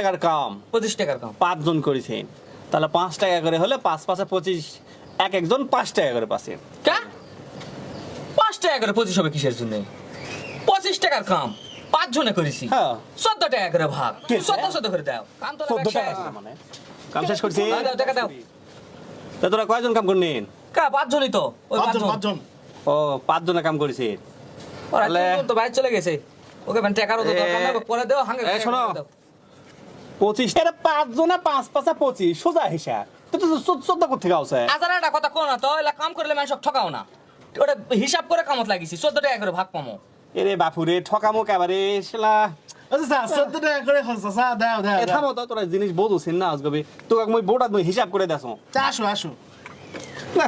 টাকার কাম 25 টাকার কাম 5 জন করেছেন, তাহলে 5 টাকা করে হলে 5 5 25, এক একজন 5 টাকা করে পাচ্ছেন। কা 5 টাকা করে 25 হবে কিসের জন্য? 25 টাকার কাম 5 জনে করেছি, হ্যাঁ 14 টাকা করে ভাগ, কে? 14 করে দাও। কাম তো 14 টাকা মানে কাম শেষ করছি। দাও টাকা দাও। তা তোরা কয়জন কাম করলেন? কা 5 জনই তো, ওই 5 জন। 5 জন। ও 5 জনে কাম করেছে। ওরা তাহলে- তিনজন তো বাইরে চলে গেছে, ওকে মানে টাকারও তো দরকার নাই, পরে দাও হাঙ্গে। এই শোনো। 25 এর 5 জনে 5 5 25 সোজা হিসাব। তো 14 কোথা থেকে আসে? আজারাটা কথা কোন না তো, এলা কাম করলে মানুষ ঠকাও না, ওটা হিসাব করে কামত লাগিছি, 14 টাকা করে ভাগ পামো। এরে বাপুরে ঠকামো একেবারে শালা। আচ্ছা 14 টাকা করে খরচ আছে, দাও দাও। এ থামো তো, তোরা জিনিস বুঝছিস না আজকে তোকে মই বোর্ডাত মই হিসাব করে দেছো আসো আসো। না।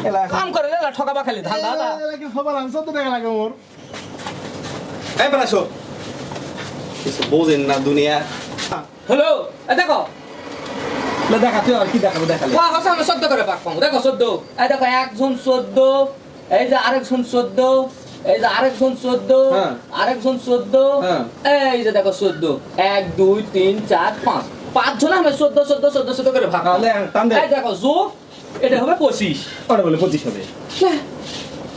এলা কাম করে এলা ঠকাবা খালি ধান দাদা। কি খবর? 14 টাকা লাগে মোর। এই বানাসো কিছু বোঝেন না দুনিয়া। হ্যালো, এ দেখো না দেখা তুই আর কি দেখাবো দেখালে। ওয়া হাসা আমি 14 করে ভাগ পামো, দেখো 14, এই দেখো একজন 14, এই যে আরেকজন 14, এই যে আরেকজন 14, হ্যাঁ। আরেকজন 14, হ্যাঁ। এই যে দেখো 14, 1 2 3 4 5, 5 জন আমি 14 14 14 14 করে ভাগ পাবো। তাহলে টান দে। এই দেখো যোগ, এটা হবে 25। ওরে বলে 25 হবে।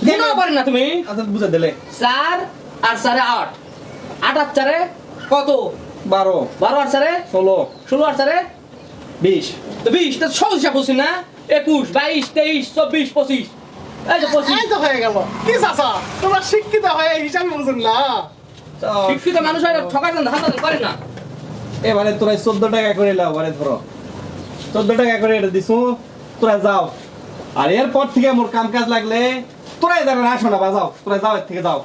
দিনও পারে না তুমি। আচ্ছা বুঝা দিলে 4 আর 4 8, 8 আর 4 কত? 12 12 আর 4 16 16 আর 4 20 তো 20, তো সহজ হিসাব বলছি না? 21 22 23 24 25, এই যে 25। এই তো হয়ে গেল। কি চাচা, তোমরা শিক্ষিত হয়ে হিসাব বুঝুন না। শিক্ষিত মানুষ হয় ঠকার জন্য ধান্দা করে না। এবারে তোরা 14 টাকা করে লাও, এবারে ধরো 14 টাকা করে এটা দিছো, তোরা যাও। আর এরপর থেকে মোর কাম কাজ লাগলে তোরাই যারা আসো না, বাজাও, তোরা যাও, এর থেকে যাও।